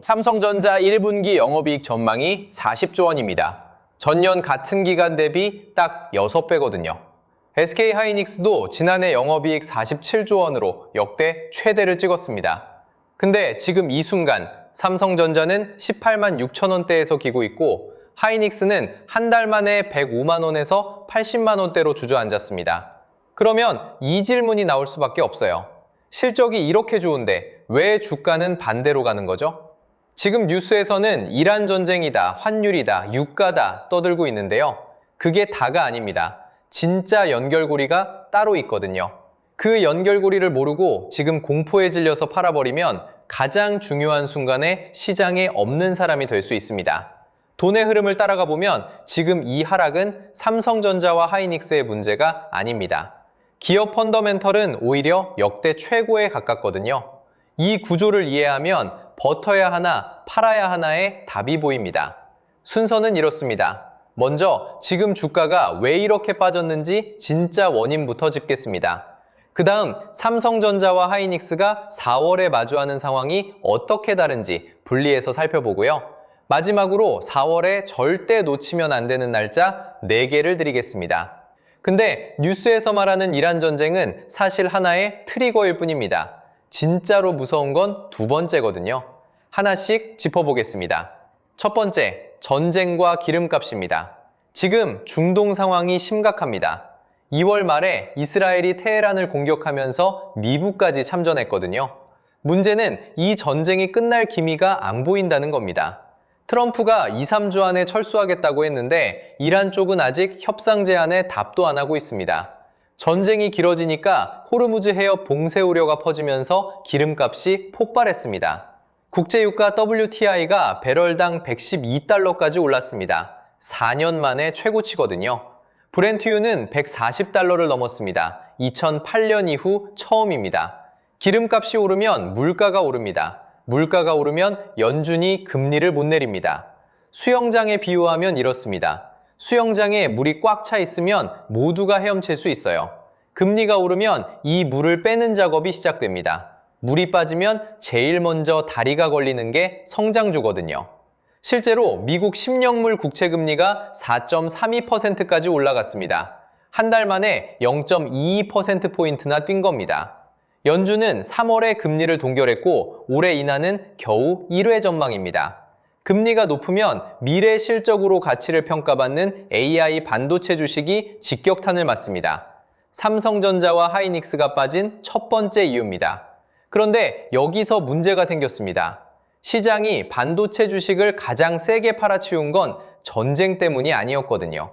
삼성전자 1분기 영업이익 전망이 40조 원입니다. 전년 같은 기간 대비 딱 6배거든요. SK하이닉스도 지난해 영업이익 47조 원으로 역대 최대를 찍었습니다. 근데 지금 이 순간 삼성전자는 18만 6천 원대에서 기고 있고 하이닉스는 한 달 만에 105만 원에서 80만 원대로 주저앉았습니다. 그러면 이 질문이 나올 수밖에 없어요. 실적이 이렇게 좋은데 왜 주가는 반대로 가는 거죠? 지금 뉴스에서는 이란 전쟁이다, 환율이다, 유가다 떠들고 있는데요. 그게 다가 아닙니다. 진짜 연결고리가 따로 있거든요. 그 연결고리를 모르고 지금 공포에 질려서 팔아버리면 가장 중요한 순간에 시장에 없는 사람이 될 수 있습니다. 돈의 흐름을 따라가 보면 지금 이 하락은 삼성전자와 하이닉스의 문제가 아닙니다. 기업 펀더멘털은 오히려 역대 최고에 가깝거든요. 이 구조를 이해하면 버텨야 하나, 팔아야 하나의 답이 보입니다. 순서는 이렇습니다. 먼저 지금 주가가 왜 이렇게 빠졌는지 진짜 원인부터 짚겠습니다. 그 다음 삼성전자와 하이닉스가 4월에 마주하는 상황이 어떻게 다른지 분리해서 살펴보고요. 마지막으로 4월에 절대 놓치면 안 되는 날짜 4개를 드리겠습니다. 근데 뉴스에서 말하는 이란 전쟁은 사실 하나의 트리거일 뿐입니다. 진짜로 무서운 건 두 번째거든요. 하나씩 짚어보겠습니다. 첫 번째, 전쟁과 기름값입니다. 지금 중동 상황이 심각합니다. 2월 말에 이스라엘이 테헤란을 공격하면서 미국까지 참전했거든요. 문제는 이 전쟁이 끝날 기미가 안 보인다는 겁니다. 트럼프가 2, 3주 안에 철수하겠다고 했는데 이란 쪽은 아직 협상 제안에 답도 안 하고 있습니다. 전쟁이 길어지니까 호르무즈 해협 봉쇄 우려가 퍼지면서 기름값이 폭발했습니다. 국제유가 WTI가 배럴당 112달러까지 올랐습니다. 4년 만에 최고치거든요. 브렌트유는 140달러를 넘었습니다. 2008년 이후 처음입니다. 기름값이 오르면 물가가 오릅니다. 물가가 오르면 연준이 금리를 못 내립니다. 수영장에 비유하면 이렇습니다. 수영장에 물이 꽉 차 있으면 모두가 헤엄칠 수 있어요. 금리가 오르면 이 물을 빼는 작업이 시작됩니다. 물이 빠지면 제일 먼저 다리가 걸리는 게 성장주거든요. 실제로 미국 10년물 국채금리가 4.32%까지 올라갔습니다. 한 달 만에 0.22%포인트나 뛴 겁니다. 연준은 3월에 금리를 동결했고 올해 인하는 겨우 1회 전망입니다. 금리가 높으면 미래 실적으로 가치를 평가받는 AI 반도체 주식이 직격탄을 맞습니다. 삼성전자와 하이닉스가 빠진 첫 번째 이유입니다. 그런데 여기서 문제가 생겼습니다. 시장이 반도체 주식을 가장 세게 팔아치운 건 전쟁 때문이 아니었거든요.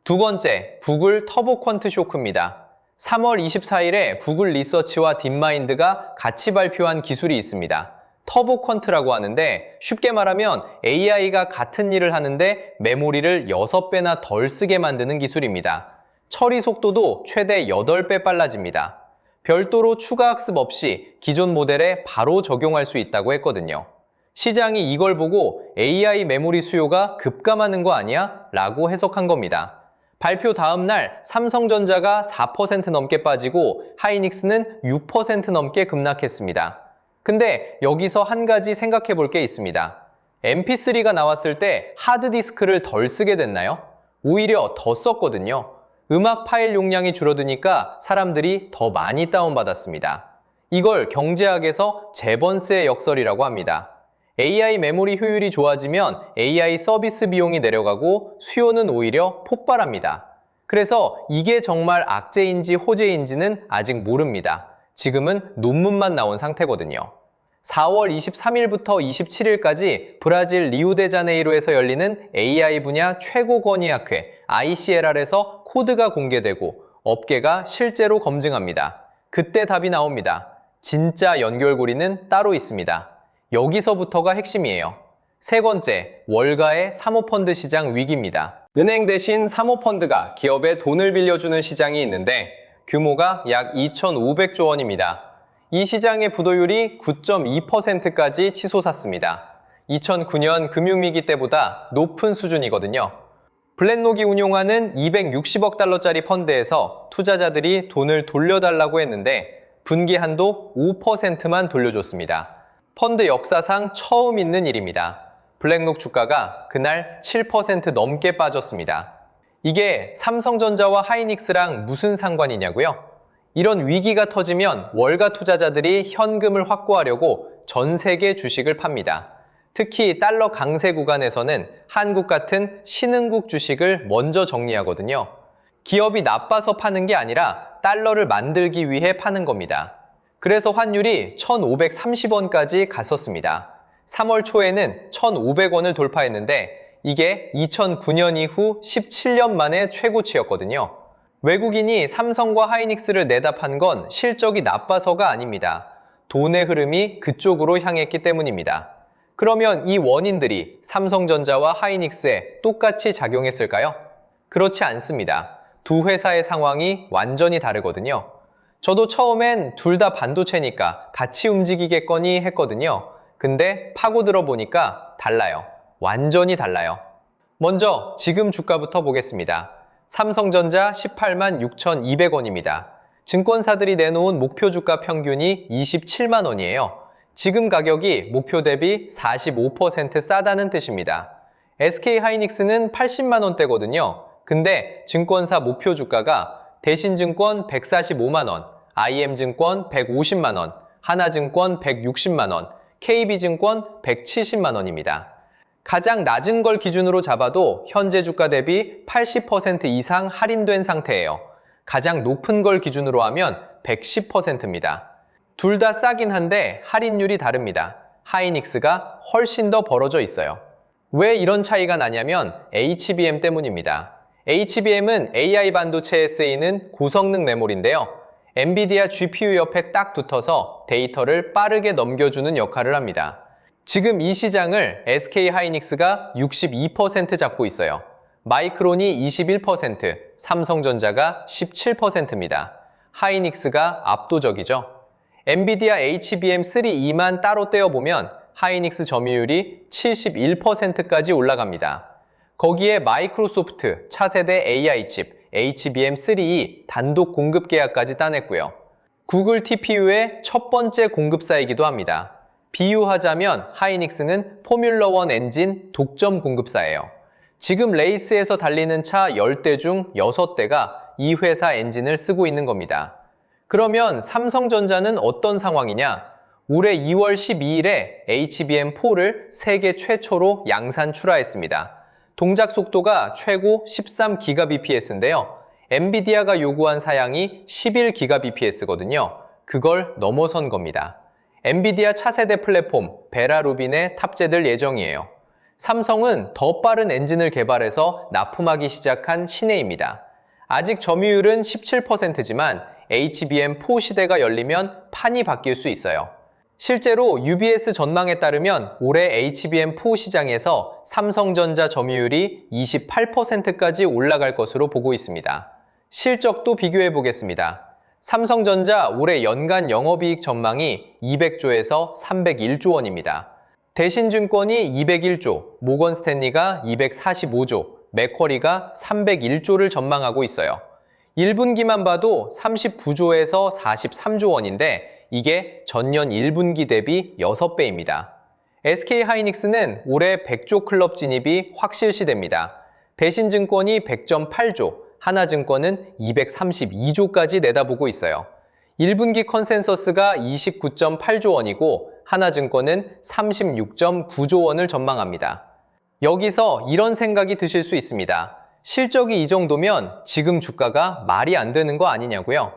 두 번째, 구글 터보 퀀트 쇼크입니다. 3월 24일에 구글 리서치와 딥마인드가 같이 발표한 기술이 있습니다. 터보 퀀트라고 하는데 쉽게 말하면 AI가 같은 일을 하는데 메모리를 6배나 덜 쓰게 만드는 기술입니다. 처리 속도도 최대 8배 빨라집니다. 별도로 추가 학습 없이 기존 모델에 바로 적용할 수 있다고 했거든요. 시장이 이걸 보고 AI 메모리 수요가 급감하는 거 아니야? 라고 해석한 겁니다. 발표 다음 날 삼성전자가 4% 넘게 빠지고 하이닉스는 6% 넘게 급락했습니다. 근데 여기서 한 가지 생각해 볼 게 있습니다. MP3가 나왔을 때 하드디스크를 덜 쓰게 됐나요? 오히려 더 썼거든요. 음악 파일 용량이 줄어드니까 사람들이 더 많이 다운받았습니다. 이걸 경제학에서 재번스의 역설이라고 합니다. AI 메모리 효율이 좋아지면 AI 서비스 비용이 내려가고 수요는 오히려 폭발합니다. 그래서 이게 정말 악재인지 호재인지는 아직 모릅니다. 지금은 논문만 나온 상태거든요. 4월 23일부터 27일까지 브라질 리우데자네이루에서 열리는 AI 분야 최고 권위학회 ICLR에서 코드가 공개되고 업계가 실제로 검증합니다. 그때 답이 나옵니다. 진짜 연결고리는 따로 있습니다. 여기서부터가 핵심이에요. 세 번째, 월가의 사모펀드 시장 위기입니다. 은행 대신 사모펀드가 기업에 돈을 빌려주는 시장이 있는데 규모가 약 2,500조 원입니다. 이 시장의 부도율이 9.2%까지 치솟았습니다. 2009년 금융위기 때보다 높은 수준이거든요. 블랙록이 운용하는 260억 달러짜리 펀드에서 투자자들이 돈을 돌려달라고 했는데 분기 한도 5%만 돌려줬습니다. 펀드 역사상 처음 있는 일입니다. 블랙록 주가가 그날 7% 넘게 빠졌습니다. 이게 삼성전자와 하이닉스랑 무슨 상관이냐고요? 이런 위기가 터지면 월가 투자자들이 현금을 확보하려고 전 세계 주식을 팝니다. 특히 달러 강세 구간에서는 한국 같은 신흥국 주식을 먼저 정리하거든요. 기업이 나빠서 파는 게 아니라 달러를 만들기 위해 파는 겁니다. 그래서 환율이 1,530원까지 갔었습니다. 3월 초에는 1,500원을 돌파했는데 이게 2009년 이후 17년 만에 최고치였거든요. 외국인이 삼성과 하이닉스를 내다 판 건 실적이 나빠서가 아닙니다. 돈의 흐름이 그쪽으로 향했기 때문입니다. 그러면 이 원인들이 삼성전자와 하이닉스에 똑같이 작용했을까요? 그렇지 않습니다. 두 회사의 상황이 완전히 다르거든요. 저도 처음엔 둘 다 반도체니까 같이 움직이겠거니 했거든요. 근데 파고들어 보니까 달라요. 완전히 달라요. 먼저 지금 주가부터 보겠습니다. 삼성전자 18만 6,200원입니다. 증권사들이 내놓은 목표 주가 평균이 27만 원이에요. 지금 가격이 목표 대비 45% 싸다는 뜻입니다. SK하이닉스는 80만 원대거든요. 근데 증권사 목표 주가가 대신증권 145만 원, IM증권 150만 원, 하나증권 160만 원, KB증권 170만 원입니다. 가장 낮은 걸 기준으로 잡아도 현재 주가 대비 80% 이상 할인된 상태예요. 가장 높은 걸 기준으로 하면 110%입니다. 둘 다 싸긴 한데 할인율이 다릅니다. 하이닉스가 훨씬 더 벌어져 있어요. 왜 이런 차이가 나냐면 HBM 때문입니다. HBM은 AI 반도체에 쓰이는 고성능 메모리인데요. 엔비디아 GPU 옆에 딱 붙어서 데이터를 빠르게 넘겨주는 역할을 합니다. 지금 이 시장을 SK하이닉스가 62% 잡고 있어요. 마이크론이 21%, 삼성전자가 17%입니다. 하이닉스가 압도적이죠. 엔비디아 HBM3E만 따로 떼어보면 하이닉스 점유율이 71%까지 올라갑니다. 거기에 마이크로소프트 차세대 AI 칩 HBM3E 단독 공급 계약까지 따냈고요. 구글 TPU의 첫 번째 공급사이기도 합니다. 비유하자면 하이닉스는 포뮬러1 엔진 독점 공급사예요. 지금 레이스에서 달리는 차 10대 중 6대가 이 회사 엔진을 쓰고 있는 겁니다. 그러면 삼성전자는 어떤 상황이냐? 올해 2월 12일에 HBM4를 세계 최초로 양산 출하했습니다. 동작 속도가 최고 13GBps인데요. 엔비디아가 요구한 사양이 11GBps거든요. 그걸 넘어선 겁니다. 엔비디아 차세대 플랫폼 베라루빈에 탑재될 예정이에요. 삼성은 더 빠른 엔진을 개발해서 납품하기 시작한 신해입니다. 아직 점유율은 17%지만 HBM4 시대가 열리면 판이 바뀔 수 있어요. 실제로 UBS 전망에 따르면 올해 HBM4 시장에서 삼성전자 점유율이 28%까지 올라갈 것으로 보고 있습니다. 실적도 비교해 보겠습니다. 삼성전자 올해 연간 영업이익 전망이 200조에서 301조 원입니다. 대신증권이 201조, 모건스탠리가 245조, 맥쿼리가 301조를 전망하고 있어요. 1분기만 봐도 39조에서 43조 원인데 이게 전년 1분기 대비 6배입니다. SK하이닉스는 올해 100조 클럽 진입이 확실시됩니다. 대신증권이 100.8조, 하나증권은 232조까지 내다보고 있어요. 1분기 컨센서스가 29.8조 원이고 하나증권은 36.9조 원을 전망합니다. 여기서 이런 생각이 드실 수 있습니다. 실적이 이 정도면 지금 주가가 말이 안 되는 거 아니냐고요?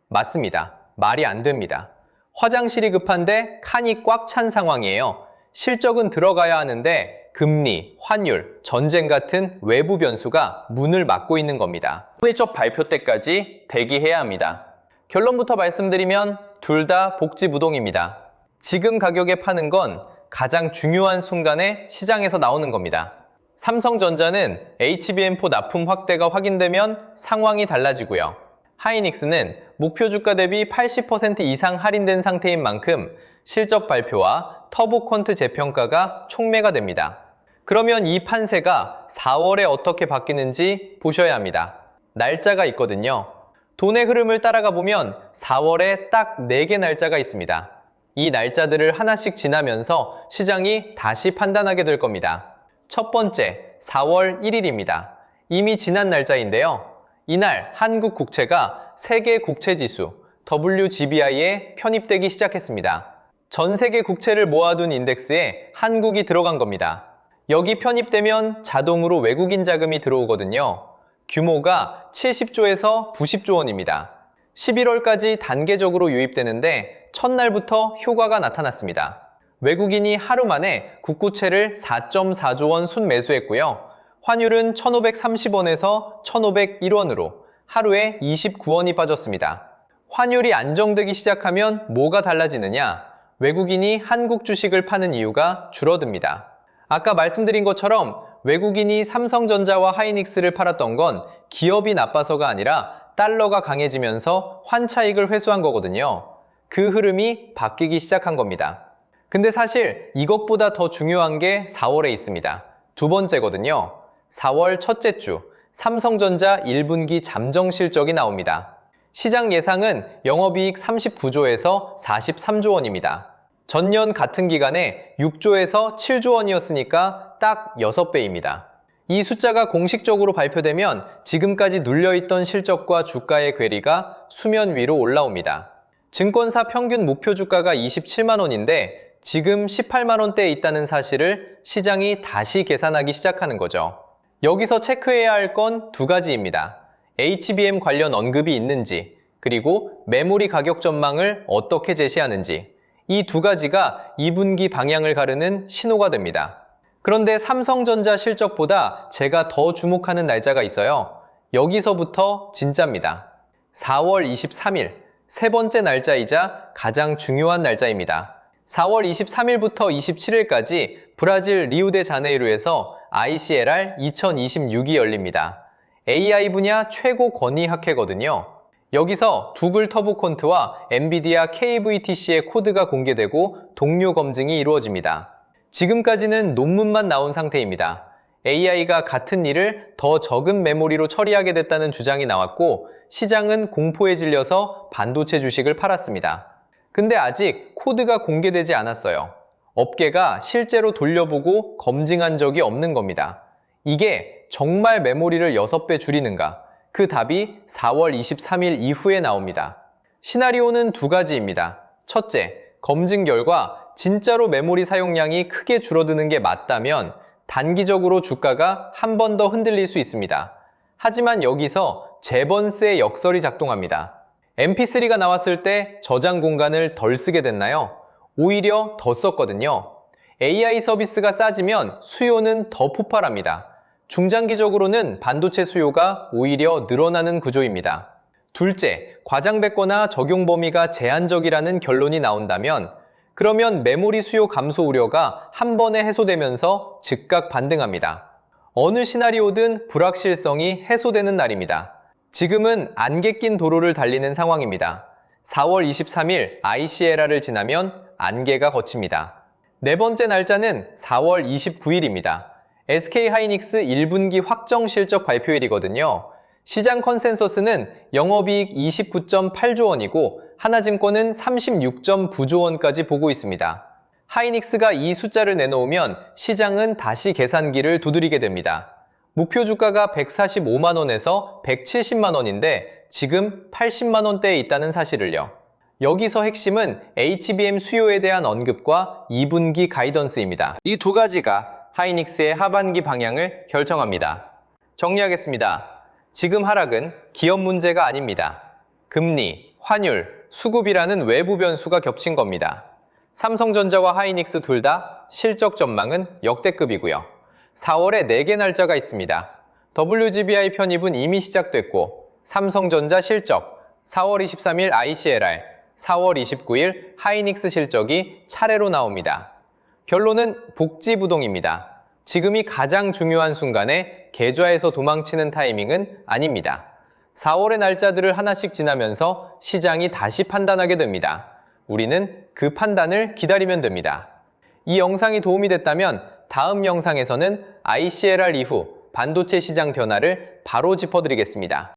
맞습니다. 말이 안 됩니다. 화장실이 급한데 칸이 꽉 찬 상황이에요. 실적은 들어가야 하는데 금리, 환율, 전쟁 같은 외부 변수가 문을 막고 있는 겁니다. 회적 발표 때까지 대기해야 합니다. 결론부터 말씀드리면 둘 다 복지부동입니다. 지금 가격에 파는 건 가장 중요한 순간에 시장에서 나오는 겁니다. 삼성전자는 HBM4 납품 확대가 확인되면 상황이 달라지고요. 하이닉스는 목표 주가 대비 80% 이상 할인된 상태인 만큼 실적 발표와 터보컨트 재평가가 촉매가 됩니다. 그러면 이 판세가 4월에 어떻게 바뀌는지 보셔야 합니다. 날짜가 있거든요. 돈의 흐름을 따라가 보면 4월에 딱 4개 날짜가 있습니다. 이 날짜들을 하나씩 지나면서 시장이 다시 판단하게 될 겁니다. 첫 번째, 4월 1일입니다. 이미 지난 날짜인데요. 이날 한국 국채가 세계 국채지수 WGBI에 편입되기 시작했습니다. 전 세계 국채를 모아둔 인덱스에 한국이 들어간 겁니다. 여기 편입되면 자동으로 외국인 자금이 들어오거든요. 규모가 70조에서 90조 원입니다. 11월까지 단계적으로 유입되는데 첫날부터 효과가 나타났습니다. 외국인이 하루 만에 국고채를 4.4조 원 순매수했고요. 환율은 1,530원에서 1,501원으로 하루에 29원이 빠졌습니다. 환율이 안정되기 시작하면 뭐가 달라지느냐? 외국인이 한국 주식을 파는 이유가 줄어듭니다. 아까 말씀드린 것처럼 외국인이 삼성전자와 하이닉스를 팔았던 건 기업이 나빠서가 아니라 달러가 강해지면서 환차익을 회수한 거거든요. 그 흐름이 바뀌기 시작한 겁니다. 근데 사실 이것보다 더 중요한 게 4월에 있습니다. 두 번째거든요. 4월 첫째 주 삼성전자 1분기 잠정 실적이 나옵니다. 시장 예상은 영업이익 39조에서 43조 원입니다. 전년 같은 기간에 6조에서 7조 원이었으니까 딱 6배입니다. 이 숫자가 공식적으로 발표되면 지금까지 눌려있던 실적과 주가의 괴리가 수면 위로 올라옵니다. 증권사 평균 목표 주가가 27만 원인데 지금 18만 원대에 있다는 사실을 시장이 다시 계산하기 시작하는 거죠. 여기서 체크해야 할 건 두 가지입니다. HBM 관련 언급이 있는지, 그리고 메모리 가격 전망을 어떻게 제시하는지, 이 두 가지가 2분기 방향을 가르는 신호가 됩니다. 그런데 삼성전자 실적보다 제가 더 주목하는 날짜가 있어요. 여기서부터 진짜입니다. 4월 23일, 세 번째 날짜이자 가장 중요한 날짜입니다. 4월 23일부터 27일까지 브라질 리우데자네이루에서 ICLR 2026이 열립니다. AI 분야 최고 권위 학회거든요. 여기서 구글 터보콘트와 엔비디아 KVTC의 코드가 공개되고 동료 검증이 이루어집니다. 지금까지는 논문만 나온 상태입니다. AI가 같은 일을 더 적은 메모리로 처리하게 됐다는 주장이 나왔고 시장은 공포에 질려서 반도체 주식을 팔았습니다. 근데 아직 코드가 공개되지 않았어요. 업계가 실제로 돌려보고 검증한 적이 없는 겁니다. 이게 정말 메모리를 6배 줄이는가? 그 답이 4월 23일 이후에 나옵니다. 시나리오는 두 가지입니다. 첫째, 검증 결과 진짜로 메모리 사용량이 크게 줄어드는 게 맞다면 단기적으로 주가가 한 번 더 흔들릴 수 있습니다. 하지만 여기서 제번스의 역설이 작동합니다. MP3가 나왔을 때 저장 공간을 덜 쓰게 됐나요? 오히려 더 썼거든요. AI 서비스가 싸지면 수요는 더 폭발합니다. 중장기적으로는 반도체 수요가 오히려 늘어나는 구조입니다. 둘째, 과장됐거나 적용 범위가 제한적이라는 결론이 나온다면 그러면 메모리 수요 감소 우려가 한 번에 해소되면서 즉각 반등합니다. 어느 시나리오든 불확실성이 해소되는 날입니다. 지금은 안개 낀 도로를 달리는 상황입니다. 4월 23일 ICLR을 지나면 안개가 걷힙니다. 네 번째 날짜는 4월 29일입니다. SK하이닉스 1분기 확정 실적 발표일이거든요. 시장 컨센서스는 영업이익 29.8조 원이고 하나증권은 36.9조 원까지 보고 있습니다. 하이닉스가 이 숫자를 내놓으면 시장은 다시 계산기를 두드리게 됩니다. 목표 주가가 145만 원에서 170만 원인데 지금 80만 원대에 있다는 사실을요. 여기서 핵심은 HBM 수요에 대한 언급과 2분기 가이던스입니다. 이 두 가지가 하이닉스의 하반기 방향을 결정합니다. 정리하겠습니다. 지금 하락은 기업 문제가 아닙니다. 금리, 환율, 수급이라는 외부 변수가 겹친 겁니다. 삼성전자와 하이닉스 둘 다 실적 전망은 역대급이고요. 4월에 4개 날짜가 있습니다. WGBI 편입은 이미 시작됐고 삼성전자 실적, 4월 23일 ICLR, 4월 29일 하이닉스 실적이 차례로 나옵니다. 결론은 복지부동입니다. 지금이 가장 중요한 순간에 계좌에서 도망치는 타이밍은 아닙니다. 4월의 날짜들을 하나씩 지나면서 시장이 다시 판단하게 됩니다. 우리는 그 판단을 기다리면 됩니다. 이 영상이 도움이 됐다면 다음 영상에서는 ICLR 이후 반도체 시장 변화를 바로 짚어드리겠습니다.